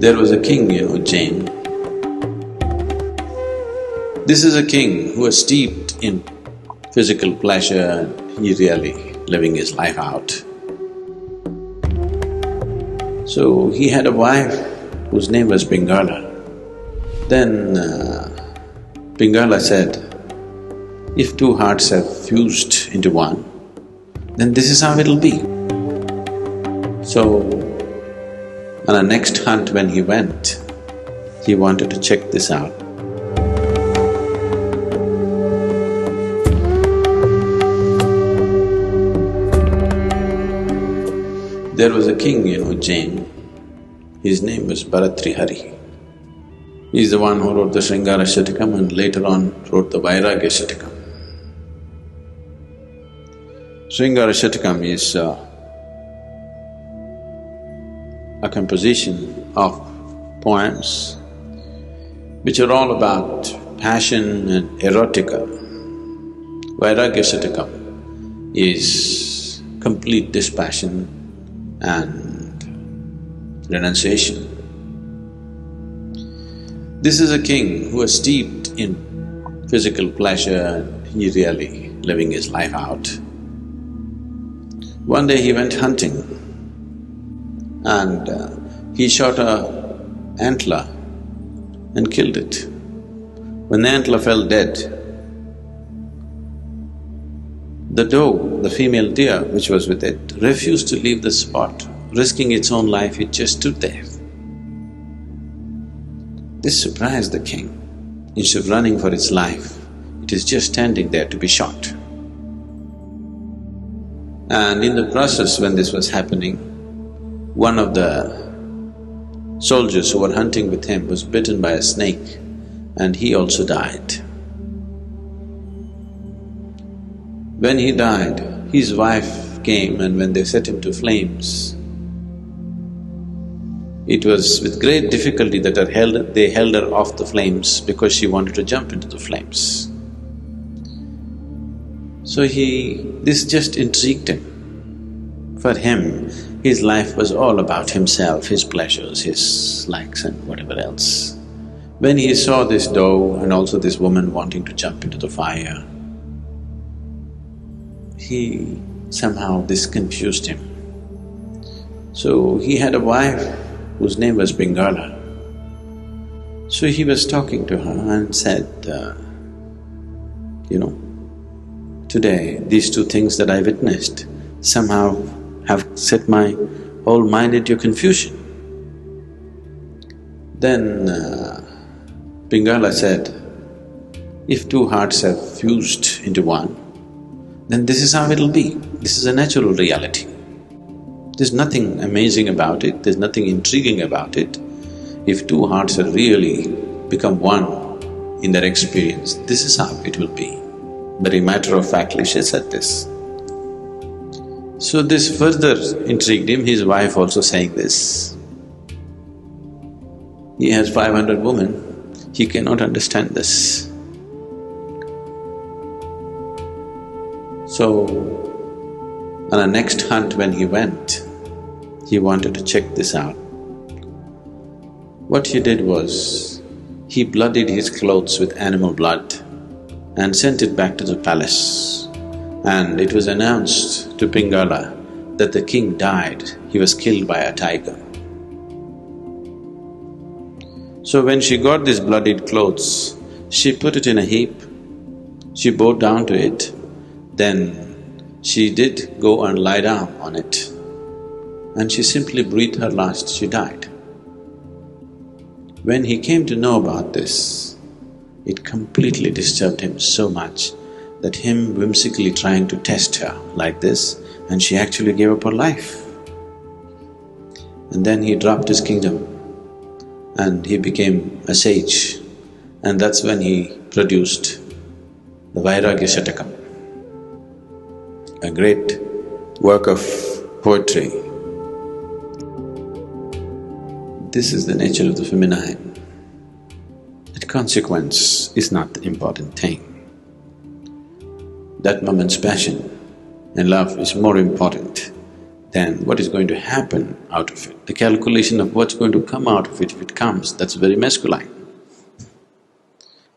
There was a king, Jain. This is a king who was steeped in physical pleasure, he really living his life out. So he had a wife whose name was Pingala. Then Pingala said, if two hearts have fused into one, then this is how it'll be. So, on the next hunt when he went, he wanted to check this out. There was a king, Jain. His name was Bharatrihari. He's the one who wrote the Sringara Shatakam and later on wrote the Vairagya Shatakam. Sringara Shatakam is a composition of poems which are all about passion and erotica. Vairagya Shatakam is complete dispassion and renunciation. This is a king who was steeped in physical pleasure, he really living his life out. One day he went hunting and he shot an antler and killed it. When the antler fell dead, the doe, the female deer which was with it, refused to leave the spot. Risking its own life, it just stood there. This surprised the king. Instead of running for its life, it is just standing there to be shot. And in the process when this was happening, one of the soldiers who were hunting with him was bitten by a snake and he also died. When he died, his wife came and when they set him to flames, it was with great difficulty that they held her off the flames because she wanted to jump into the flames. So this just intrigued him. For him, his life was all about himself, his pleasures, his likes and whatever else. When he saw this doe and also this woman wanting to jump into the fire, this confused him. So he had a wife whose name was Pingala. So he was talking to her and said, today these two things that I witnessed somehow have set my whole mind into confusion. Then Pingala said, if two hearts have fused into one, then this is how it'll be. This is a natural reality. There's nothing amazing about it, there's nothing intriguing about it. If two hearts have really become one in their experience, this is how it will be. Very matter-of-factly she said this. So this further intrigued him, his wife also saying this. He has 500 women, he cannot understand this. So, on the next hunt when he went, he wanted to check this out. What he did was, he bloodied his clothes with animal blood and sent it back to the palace. And it was announced to Pingala that the king died, he was killed by a tiger. So when she got these bloodied clothes, she put it in a heap, she bowed down to it, then she did go and lie down on it and she simply breathed her last, she died. When he came to know about this, it completely disturbed him so much that him whimsically trying to test her like this and she actually gave up her life. And then he dropped his kingdom and he became a sage and that's when he produced the Vairagya Shatakam, a great work of poetry. This is the nature of the feminine. That consequence is not the important thing. That moment's passion and love is more important then what is going to happen out of it? The calculation of what's going to come out of it, if it comes, that's very masculine.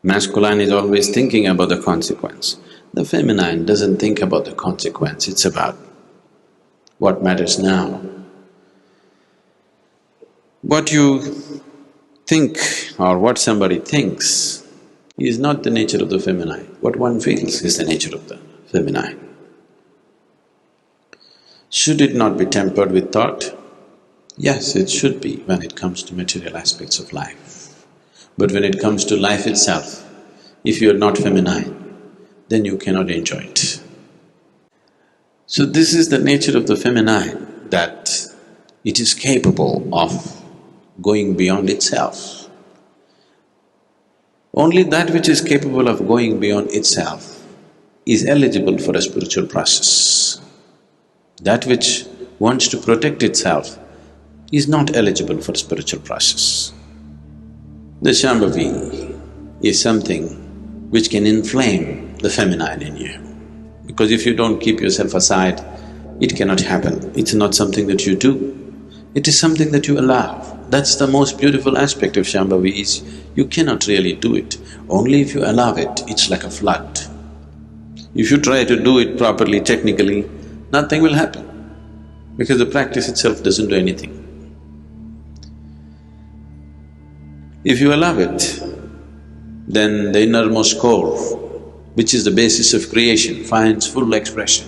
Masculine is always thinking about the consequence. The feminine doesn't think about the consequence, it's about what matters now. What you think or what somebody thinks is not the nature of the feminine. What one feels is the nature of the feminine. Should it not be tempered with thought? Yes, it should be when it comes to material aspects of life. But when it comes to life itself, if you are not feminine, then you cannot enjoy it. So this is the nature of the feminine, that it is capable of going beyond itself. Only that which is capable of going beyond itself is eligible for a spiritual process. That which wants to protect itself is not eligible for spiritual process. The Shambhavi is something which can inflame the feminine in you. Because if you don't keep yourself aside, it cannot happen. It's not something that you do, it is something that you allow. That's the most beautiful aspect of Shambhavi is, you cannot really do it. Only if you allow it, it's like a flood. If you try to do it properly, technically, nothing will happen, because the practice itself doesn't do anything. If you allow it, then the innermost core, which is the basis of creation, finds full expression.